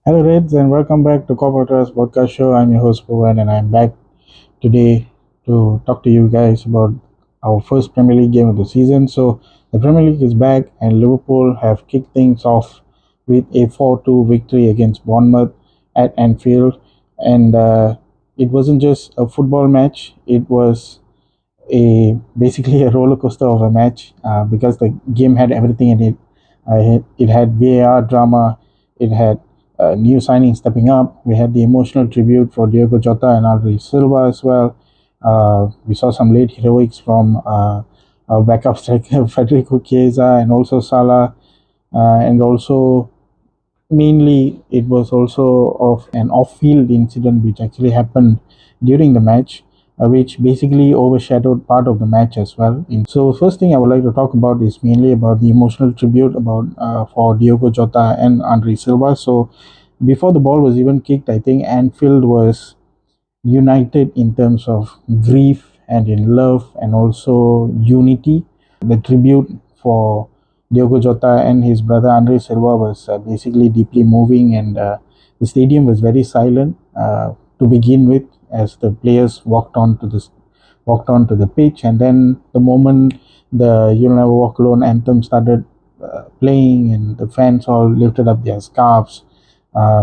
Hello, Reds, and welcome back to Corporators Podcast Show. I'm your host, Bhuvan, and I'm back today to talk to you guys about our first Premier League game of the season. So, the Premier League is back, and Liverpool have kicked things off with a 4-2 victory against Bournemouth at Anfield. And it wasn't just a football match, it was basically a roller coaster of a match because the game had everything in it. It had VAR drama, it had new signings stepping up. We had the emotional tribute for Diogo Jota and Andre Silva as well. We saw some late heroics from our backup striker Federico Chiesa and also Salah, and also mainly it was also of an off-field incident which actually happened during the match, which basically overshadowed part of the match as well. So first thing I would like to talk about is mainly about the emotional tribute about for Diogo Jota and Andre Silva. So before the ball was even kicked, I think Anfield was united in terms of grief and in love and also unity. The tribute for Diogo Jota and his brother Andre Silva was basically deeply moving, and the stadium was very silent to begin with as the players walked onto the pitch, and then the moment the "You'll Never Walk Alone" anthem started playing, and the fans all lifted up their scarves,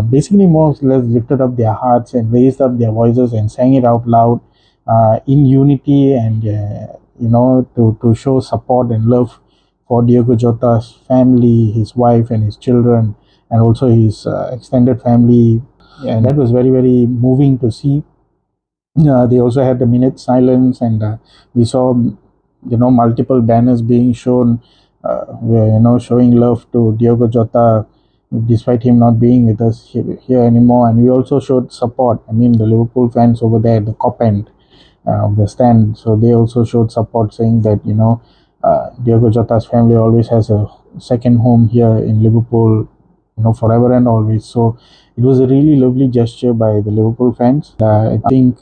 basically more or less lifted up their hearts and raised up their voices and sang it out loud in unity, and to show support and love for Diogo Jota's family, his wife and his children, and also his extended family. And that was very, very moving to see. They also had the minute silence, and we saw, multiple banners being shown, showing love to Diogo Jota, despite him not being with us here anymore. And we also showed support. I mean, the Liverpool fans over there at the cop end of the stand, so they also showed support, saying that Diogo Jota's family always has a second home here in Liverpool, forever and always. So it was a really lovely gesture by the Liverpool fans. I think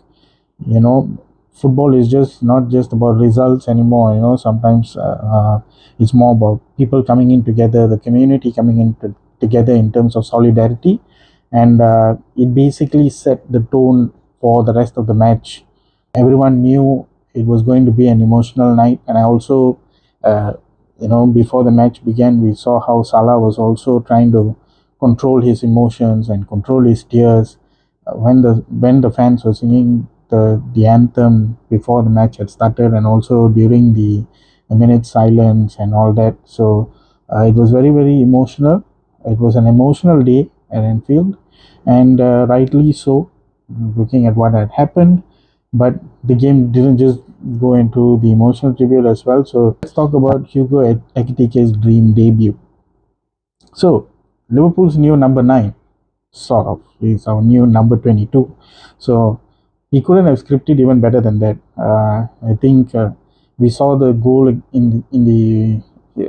you know football is just not just about results anymore. Sometimes it's more about people coming in together, the community coming in together in terms of solidarity, and it basically set the tone for the rest of the match. Everyone knew it was going to be an emotional night, and I also uh, before the match began, we saw how Salah was also trying to control his emotions and control his tears when the fans were singing the anthem before the match had started, and also during the minute silence and all that. So it was very, very emotional. It was an emotional day at Anfield, and rightly so, looking at what had happened. But the game didn't just go into the emotional tribute as well. So let's talk about Hugo Ekitike's dream debut. So Liverpool's new number 9, sort of, is our new number 22. So he couldn't have scripted even better than that. I think we saw the goal in the.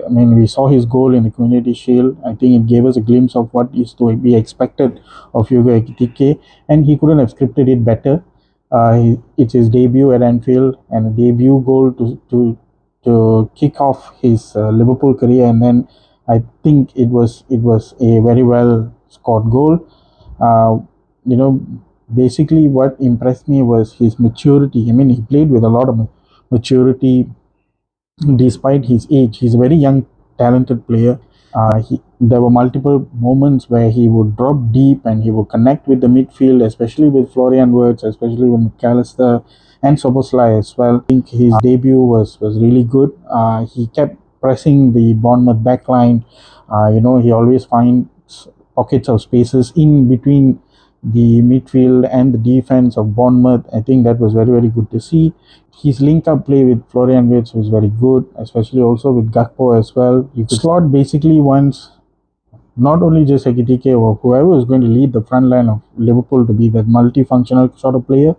I mean, we saw his goal in the Community Shield. I think it gave us a glimpse of what is to be expected of Hugo Ekitike, and he couldn't have scripted it better. It's his debut at Anfield and a debut goal to kick off his Liverpool career, and then I think it was a very well scored goal. Uh, you know, Basically what impressed me was his maturity. I mean, he played with a lot of maturity despite his age. He's a very young, talented player. There were multiple moments where he would drop deep and he would connect with the midfield, especially with Florian Wirtz, especially with McAllister and Soboslai as well. I think his debut was really good. He kept pressing the Bournemouth backline. He always finds pockets of spaces in between the midfield and the defense of Bournemouth. I think that was very, very good to see. His link-up play with Florian Wirtz was very good, especially also with Gakpo as well. You could slot basically once not only just Ekitike or whoever was going to lead the front line of Liverpool to be that multifunctional sort of player.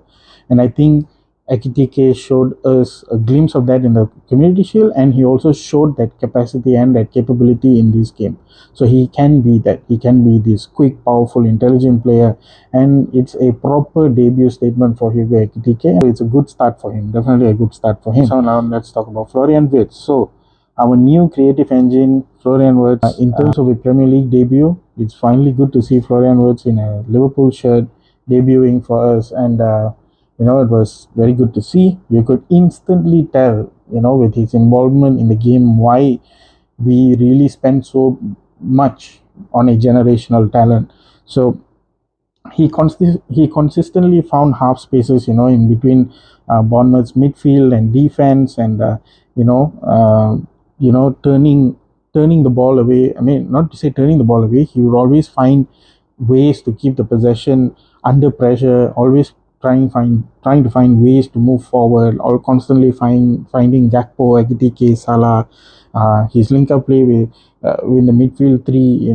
And I think Ekitike showed us a glimpse of that in the Community Shield, and he also showed that capacity and that capability in this game. So he can be that. He can be this quick, powerful, intelligent player, and it's a proper debut statement for Hugo Ekitike. It's a good start for him. Definitely a good start for him. So now let's talk about Florian Wirtz. So our new creative engine, Florian Wirtz, in terms of a Premier League debut, It's finally good to see Florian Wirtz in a Liverpool shirt debuting for us, and it was very good to see. You could instantly tell, with his involvement in the game, why we really spent so much on a generational talent. So he consistently found half spaces, in between Bournemouth's midfield and defense, and you know, uh, turning the ball away. I mean, not to say turning the ball away. He would always find ways to keep the possession under pressure. Always trying to find ways to move forward, or constantly finding Gakpo, Ekitike, Salah. His link up play with the midfield three,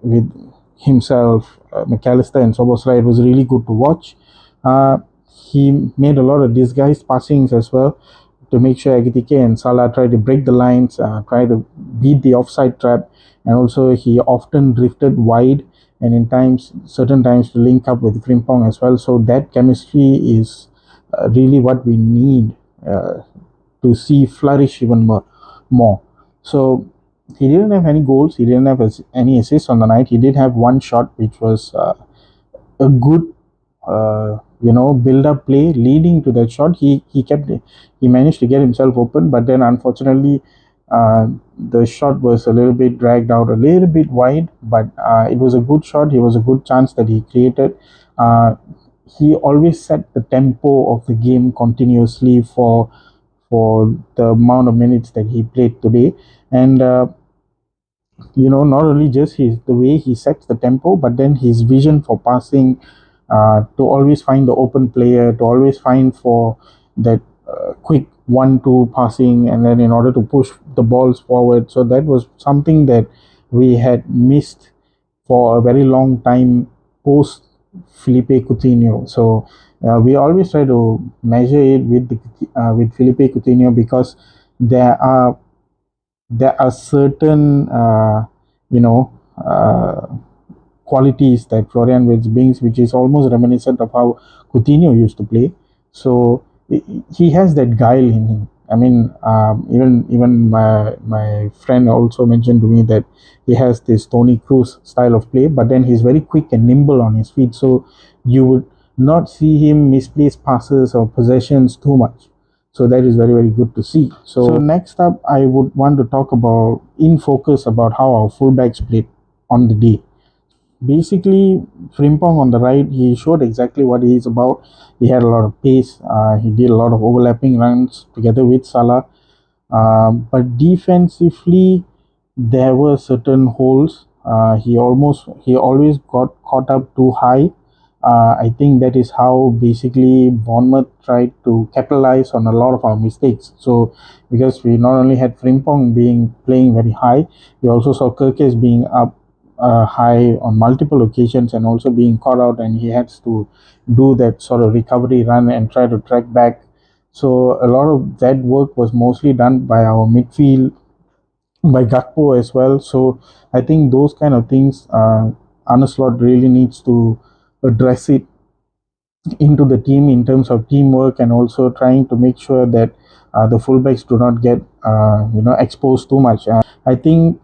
with himself, McAllister and Soboslai. It was really good to watch. Uh, he made a lot of disguised passings as well to make sure Ekitike and Salah try to break the lines, try to beat the offside trap, and also he often drifted wide and certain times to link up with Frimpong as well. So that chemistry is really what we need to see flourish even more. So he didn't have any goals. He didn't have any assists on the night. He did have one shot, which was a good, build up play leading to that shot. He managed to get himself open, but then unfortunately, the shot was a little bit dragged out, a little bit wide. But it was a good shot. It was a good chance that he created. He always set the tempo of the game continuously for the amount of minutes that he played today. And not only just the way he sets the tempo, but then his vision for passing, to always find the open player, to always find for that quick 1-2 passing, and then in order to push the balls forward. So that was something that we had missed for a very long time post Felipe Coutinho. So we always try to measure it with Felipe Coutinho, because there are certain you know uh, qualities that Florian Wirtz brings, which is almost reminiscent of how Coutinho used to play. So he has that guile in him. I mean, even my friend also mentioned to me that he has this Tony Cruz style of play, but then he's very quick and nimble on his feet. So you would not see him misplace passes or possessions too much. So that is very, very good to see. So next up, I would want to talk about in focus about how our fullbacks played on the day. Basically, Frimpong on the right, he showed exactly what he is about. He had a lot of pace. He did a lot of overlapping runs together with Salah. But defensively, there were certain holes. He always got caught up too high. I think that is how basically Bournemouth tried to capitalize on a lot of our mistakes. So because we not only had Frimpong playing very high, we also saw Kerkez being up high on multiple occasions and also being caught out, and he has to do that sort of recovery run and try to track back. So a lot of that work was mostly done by our midfield, by Gakpo as well. So I think those kind of things, Arne Slot really needs to address it into the team in terms of teamwork, and also trying to make sure that the fullbacks do not get exposed too much. I think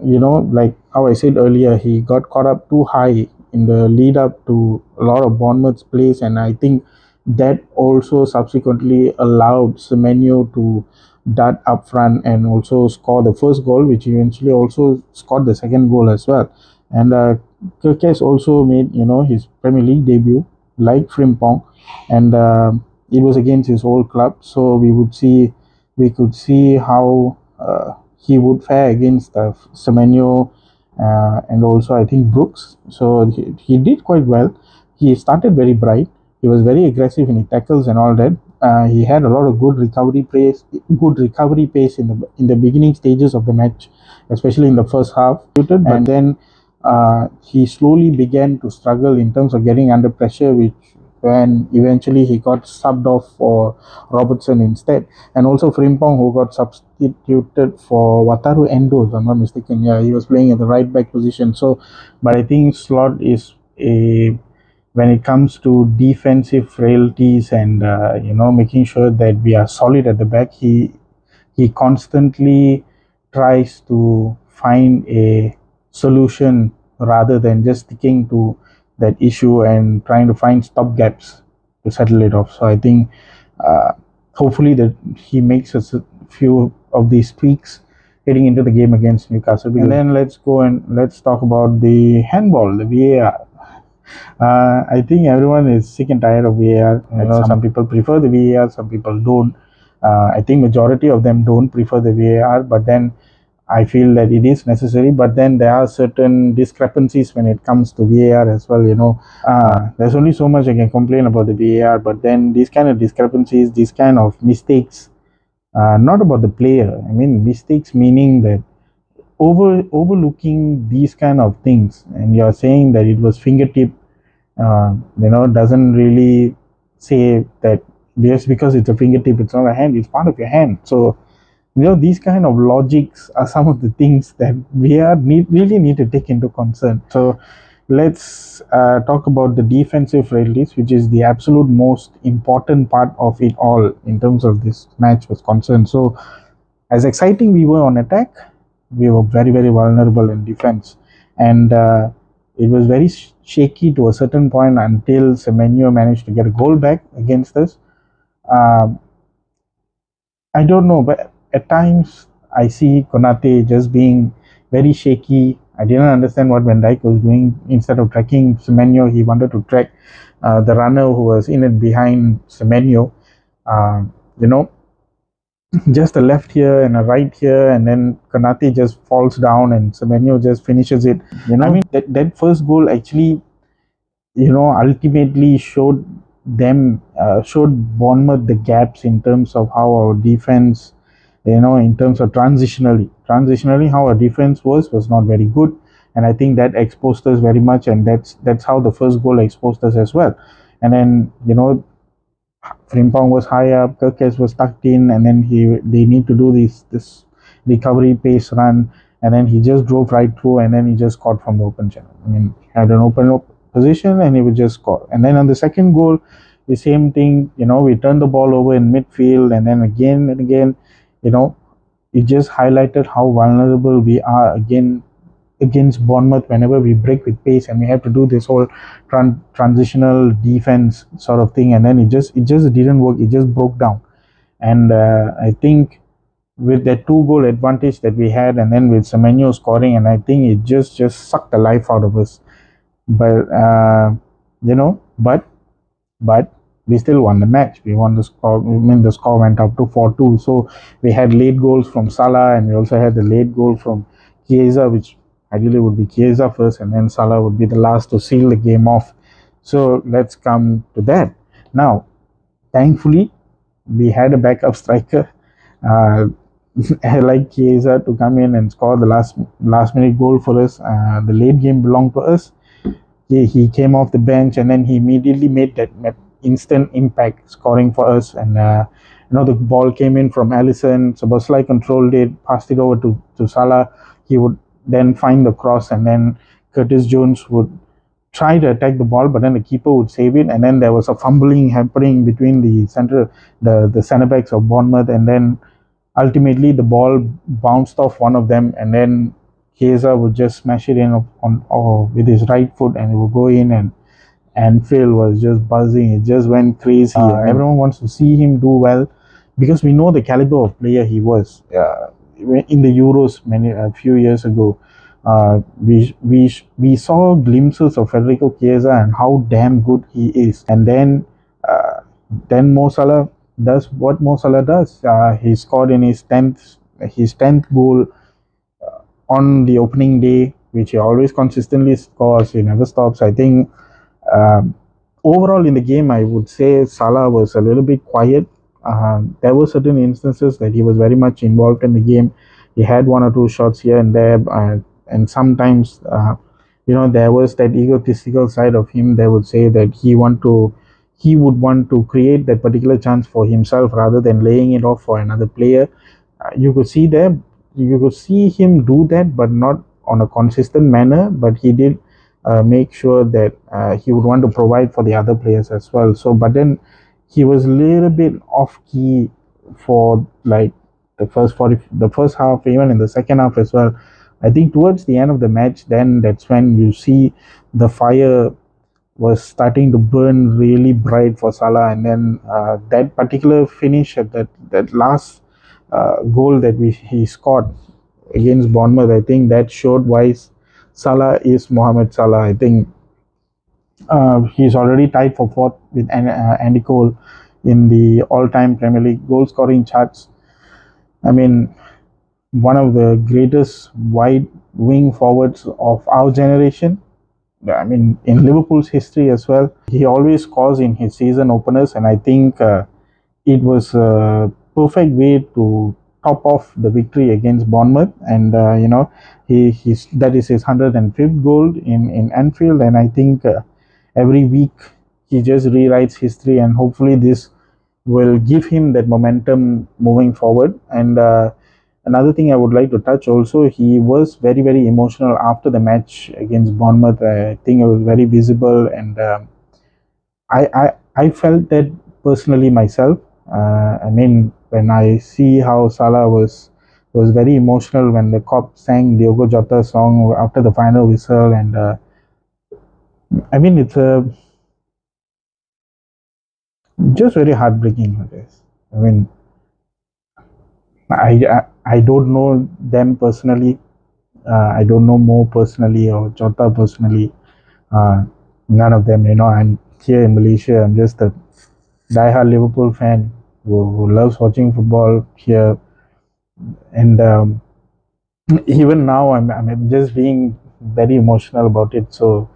like how I said earlier, he got caught up too high in the lead up to a lot of Bournemouth's plays, and I think that also subsequently allowed Semenyo to dart up front and also score the first goal, which eventually also scored the second goal as well. And Kerkez also made his Premier League debut like Frimpong, and it was against his old club, so we could see how he would fare against Semenyo, and also I think Brooks. So he did quite well. He started very bright. He was very aggressive in his tackles and all that. He had a lot of good recovery pace in the beginning stages of the match, especially in the first half. But then he slowly began to struggle in terms of getting under pressure, which when eventually he got subbed off for Robertson instead, and also Frimpong, who got substituted for Wataru Endo, if I'm not mistaken. Yeah, he was playing at the right back position. So, but I think Slot is when it comes to defensive frailties and making sure that we are solid at the back, he constantly tries to find a solution rather than just sticking to that issue and trying to find stop gaps to settle it off. So I think uh, hopefully that he makes a few of these tweaks heading into the game against Newcastle. And then let's go and let's talk about the handball, the VAR. I think everyone is sick and tired of VAR. Some people prefer the VAR, some people don't. I think majority of them don't prefer the VAR, but then I feel that it is necessary. But then there are certain discrepancies when it comes to VAR as well. There's only so much I can complain about the VAR, but then these kind of discrepancies, these kind of mistakes, not about the player. I mean mistakes meaning that overlooking these kind of things, and you're saying that it was fingertip. Doesn't really say that just because it's a fingertip, it's not a hand, it's part of your hand. So, these kind of logics are some of the things that we really need to take into concern. So, let's talk about the defensive release, which is the absolute most important part of it all in terms of this match was concerned. So, as exciting we were on attack, we were very, very vulnerable in defense. And it was very shaky to a certain point until Semenyo managed to get a goal back against us. I don't know, but at times I see Konate just being very shaky. I didn't understand what Van Dijk was doing. Instead of tracking Semenyo, he wanted to track the runner who was in and behind Semenyo. Just a left here and a right here, and then Konate just falls down and Semenyo just finishes it. I mean that first goal actually, ultimately showed Bournemouth the gaps in terms of how our defense, in terms of transitionally how our defense was not very good, and I think that exposed us very much, and that's how the first goal exposed us as well. And then Frimpong was high up, Kerkez was tucked in, and then they need to do this recovery pace run, and then he just drove right through, and then he just scored from the open channel. I mean, he had an open position, and he would just score. And then on the second goal, the same thing. We turned the ball over in midfield, and then again and again, it just highlighted how vulnerable we are against Bournemouth whenever we break with pace, and we have to do this whole transitional defense sort of thing, and then it just didn't work. It just broke down. And I think with that 2-goal advantage that we had, and then with Semenyo scoring, and I think it just sucked the life out of us. But but we still won the match. We won the score. The score went up to 4-2. So we had late goals from Salah, and we also had the late goal from Chiesa, which ideally would be Chiesa first, and then Salah would be the last to seal the game off. So let's come to that. Now, thankfully, we had a backup striker like Chiesa to come in and score the last minute goal for us. The late game belonged to us. He came off the bench, and then he immediately made that instant impact, scoring for us. And the ball came in from Alisson. Szoboszlai controlled it, passed it over to Salah. He would then find the cross, and then Curtis Jones would try to attack the ball, but then the keeper would save it. And then there was a fumbling happening between the center backs of Bournemouth, and then ultimately the ball bounced off one of them, and then Chiesa would just smash it in with his right foot, and it would go in, and Anfield was just buzzing. It just went crazy. Everyone wants to see him do well because we know the caliber of player he was. In the Euros a few years ago, we saw glimpses of Federico Chiesa and how damn good he is. And then Mo Salah does what Mo Salah does. He scored in his 10th goal on the opening day, which he always consistently scores. He never stops. I think overall in the game, I would say Salah was a little bit quiet. There were certain instances that he was very much involved in the game. He had one or two shots here and there, and sometimes there was that egotistical side of him that would say that he would want to create that particular chance for himself rather than laying it off for another player. You could see him do that, but not on a consistent manner. But he did make sure that he would want to provide for the other players as well. So, but then he was a little bit off key for like the first half, even in the second half as well. I think towards the end of the match, then that's when you see the fire was starting to burn really bright for Salah, and then that particular finish at that last goal that he scored against Bournemouth, I think that showed why Salah is Mohamed Salah. I think he's already tied for fourth with Andy Cole in the all-time Premier League goal-scoring charts. I mean, one of the greatest wide wing forwards of our generation. I mean, in Liverpool's history as well. He always scores in his season openers, and I think it was a perfect way to top off the victory against Bournemouth. And he's that is his 105th goal in Anfield, and I think every week he just rewrites history, and hopefully this will give him that momentum moving forward. And another thing I would like to touch also, he was very, very emotional after the match against Bournemouth. I think it was very visible, and I felt that personally myself. I mean, when I see how Salah was very emotional when the cop sang Diogo Jota's song after the final whistle, and I mean it's just very heartbreaking, I guess. I mean, I don't know them personally. I don't know Mo personally or Jota personally. None of them. I'm here in Malaysia. I'm just a diehard Liverpool fan who loves watching football here, and even now I'm just being very emotional about it. So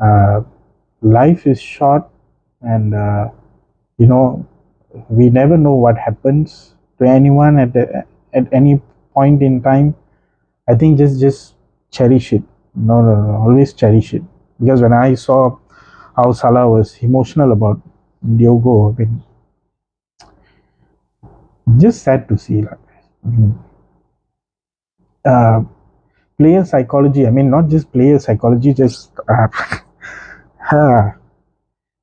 uh, life is short, and you know we never know what happens to anyone at any point in time. I think just cherish it. No, no, no, always cherish it. Because when I saw how Salah was emotional about Diogo, I mean, just sad to see. Like, uh, player psychology. I mean, not just player psychology, just I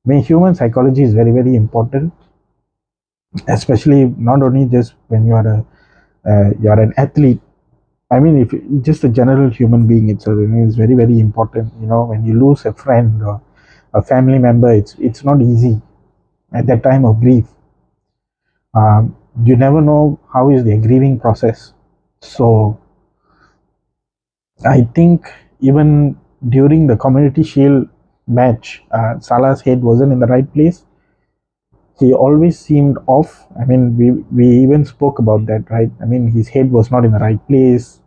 mean, human psychology is very, very important, especially not only just when you are an athlete. I mean, if just a general human being itself, is very, very important. When you lose a friend or a family member, it's not easy at that time of grief. You never know how is the grieving process. So I think even during the Community Shield match, Salah's head wasn't in the right place. He always seemed off. I mean, we even spoke about that, right? I mean, his head was not in the right place.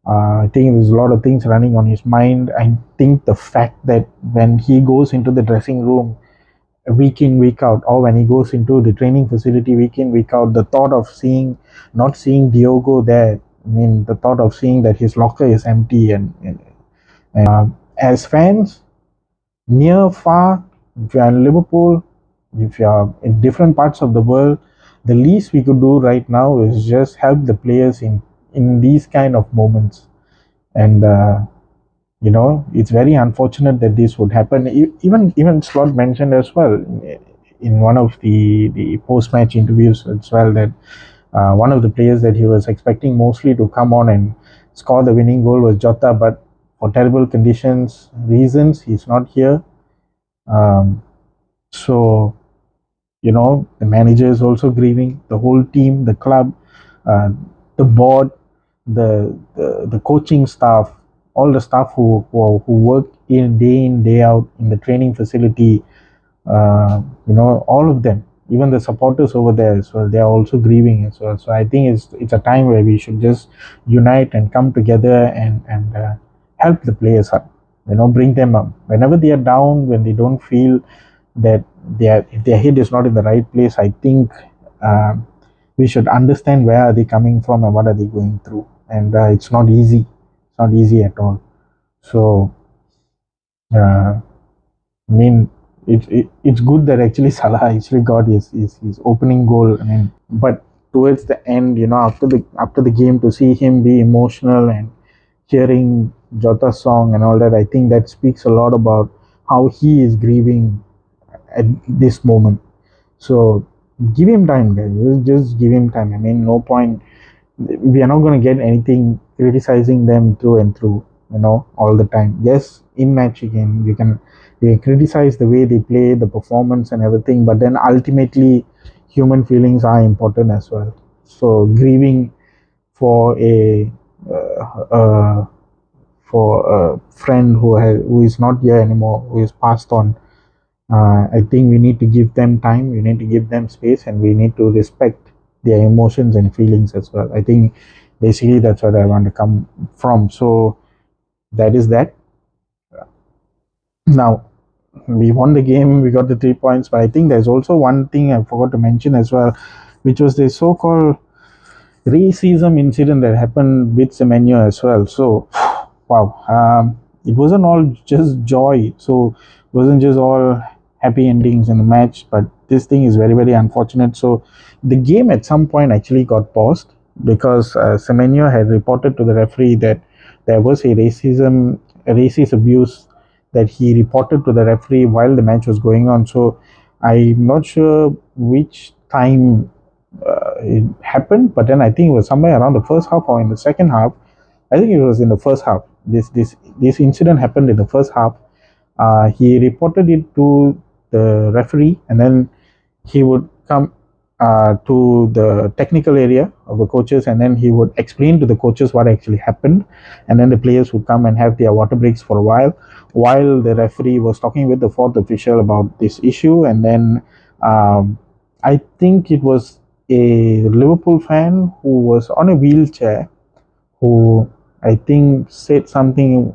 I think there's a lot of things running on his mind. I think the fact that when he goes into the dressing room week in, week out, or when he goes into the training facility week in, week out, the thought of not seeing Diogo there, I mean, the thought of seeing that his locker is empty, and as fans, near, far, if you're in Liverpool, if you're in different parts of the world, the least we could do right now is just help the players in these kind of moments. And it's very unfortunate that this would happen. Even Slot mentioned as well in one of the post match interviews as well that one of the players that he was expecting mostly to come on and score the winning goal was Jota, but for terrible conditions reasons he's not here. um, so the manager is also grieving, the whole team, the club, uh, the board, the coaching staff, all the staff who work in day out in the training facility, all of them, even the supporters over there as well, they are also grieving as well. So I think it's a time where we should just unite and come together and help the players up, bring them up whenever they are down, when they don't feel that if their head is not in the right place. I think we should understand where are they coming from and what are they going through, and it's not easy at all. So I mean, it's good that actually Salah actually got his opening goal. I mean, but towards the end, after the game, to see him be emotional and hearing Jota's song and all that, I think that speaks a lot about how he is grieving at this moment. So give him time, guys. Just give him time. I mean, no point. We are not going to get anything criticizing them through and through, all the time. Yes, in match again, you can criticize the way they play, the performance and everything, but then ultimately human feelings are important as well. So grieving for uh, a friend who is not here anymore, who is passed on, I think we need to give them time, we need to give them space, and we need to respect their emotions and feelings as well. I think basically that's what I want to come from. So that is that. Now, we won the game, we got the 3 points, but I think there's also one thing I forgot to mention as well, which was the so-called racism incident that happened with Semenyo as well. So, wow, it wasn't all just joy. So, it wasn't just all happy endings in the match, but this thing is very, very unfortunate. So, the game at some point actually got paused because Semenyo had reported to the referee that there was a racist abuse that he reported to the referee while the match was going on. So, I'm not sure which time it happened, but then I think it was somewhere around the first half or in the second half. I think it was in the first half. This incident happened in the first half. He reported it to the referee, and then he would come to the technical area of the coaches, and then he would explain to the coaches what actually happened, and then the players would come and have their water breaks for a while the referee was talking with the fourth official about this issue. And then I think it was a Liverpool fan who was on a wheelchair who I think said something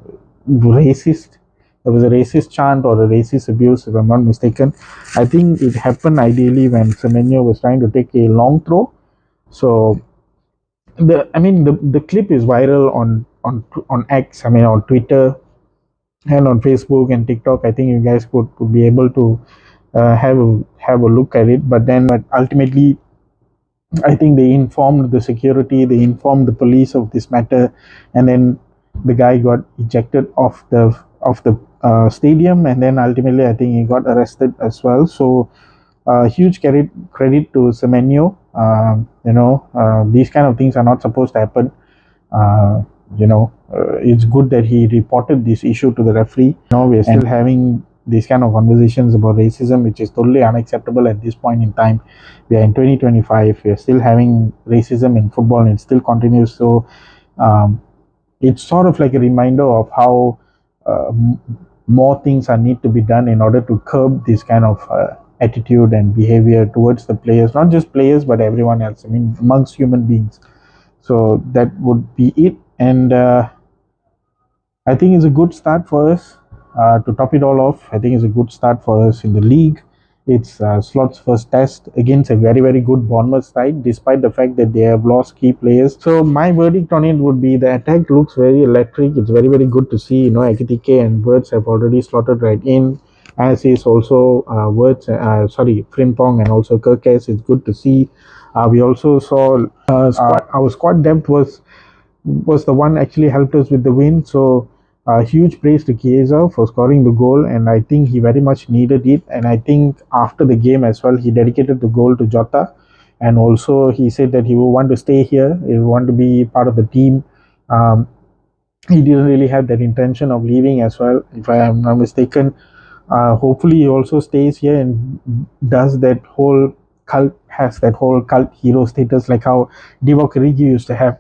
racist. There was a racist chant or a racist abuse, if I'm not mistaken. I think it happened ideally when Semenyo was trying to take a long throw. So the clip is viral on X, on Twitter and on Facebook and TikTok. I think you guys could be able to have a look at it. But ultimately, I think they informed the security, they informed the police of this matter, and then the guy got ejected off the stadium, and then ultimately I think he got arrested as well. So huge credit to Semenyo. These kind of things are not supposed to happen. It's good that he reported this issue to the referee. We're still having these kind of conversations about racism, which is totally unacceptable at this point in time. We are in 2025. We are still having racism in football, and it still continues. So it's sort of like a reminder of how more things are need to be done in order to curb this kind of attitude and behavior towards the players, not just players but everyone else. Amongst human beings. So that would be it, and I think it's a good start for us. To top it all off, I think it's a good start for us in the league. It's Slot's first test against a very, very good Bournemouth side, despite the fact that they have lost key players. So my verdict on it would be the attack looks very electric. It's very, very good to see. Ekitike and Wirtz have already slotted right in, as is also Frimpong and also Kerkez. It's good to see. We also saw our squad depth was the one actually helped us with the win. So huge praise to Chiesa for scoring the goal, and I think he very much needed it. And I think after the game as well, he dedicated the goal to Jota, and also he said that he will want to stay here, he will want to be part of the team. He didn't really have that intention of leaving as well, if I am not mistaken. Hopefully he also stays here and does that whole has that whole cult hero status like how Divock Origi used to have.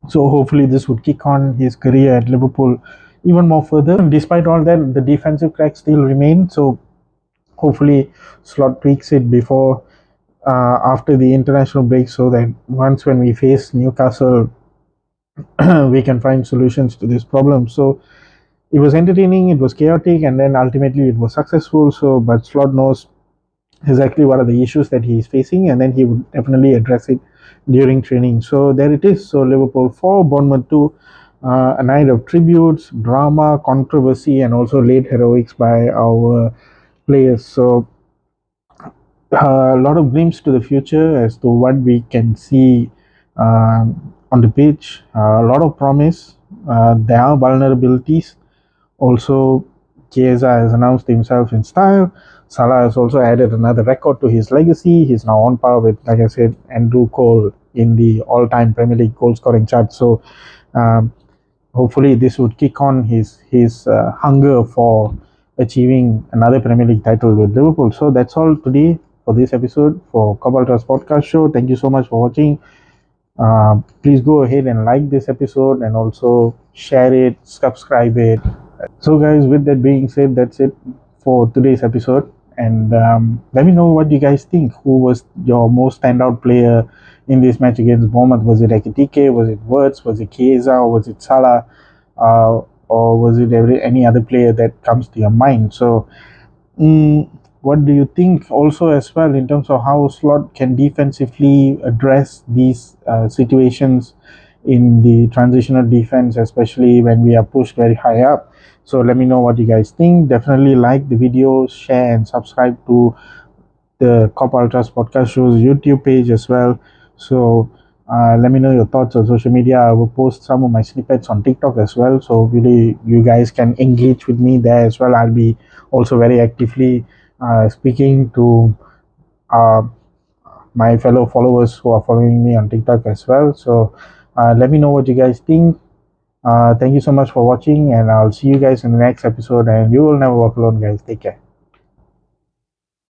So hopefully this would kick on his career at Liverpool even more further. And despite all that, the defensive cracks still remain. So hopefully Slot tweaks it before after the international break, so that once when we face Newcastle, we can find solutions to this problem. So it was entertaining, it was chaotic, and then ultimately it was successful. So, but Slot knows exactly what are the issues that he is facing, and then he would definitely address it during training. So there it is. So Liverpool 4, Bournemouth 2, a night of tributes, drama, controversy, and also late heroics by our players. So a lot of glimpse to the future as to what we can see on the pitch. A lot of promise. There are vulnerabilities. Also, Chiesa has announced himself in style. Salah has also added another record to his legacy. He's now on par with, like I said, Andrew Cole in the all-time Premier League goal scoring chart. So um, hopefully this would kick on his hunger for achieving another Premier League title with Liverpool. So that's all today for this episode for Cobaltra's podcast show. Thank you so much for watching. Please go ahead and like this episode and also share it, subscribe it. So, guys, with that being said, that's it for today's episode. And let me know what you guys think. Who was your most standout player in this match against Bournemouth? Was it Ekitike? Was it Wirtz? Was it Chiesa? Or was it Salah? Or was it any other player that comes to your mind? So, Mm, what do you think also as well in terms of how Slot can defensively address these situations in the transitional defense, especially when we are pushed very high up? So let me know what you guys think. Definitely like the video, share and subscribe to the Cop Ultras podcast show's YouTube page as well. So let me know your thoughts on social media. I will post some of my snippets on TikTok as well. So really, you guys can engage with me there as well. I'll be also very actively speaking to uh, my fellow followers who are following me on TikTok as well. So let me know what you guys think. Thank you so much for watching, and I'll see you guys in the next episode. And you will never walk alone, guys. Take care.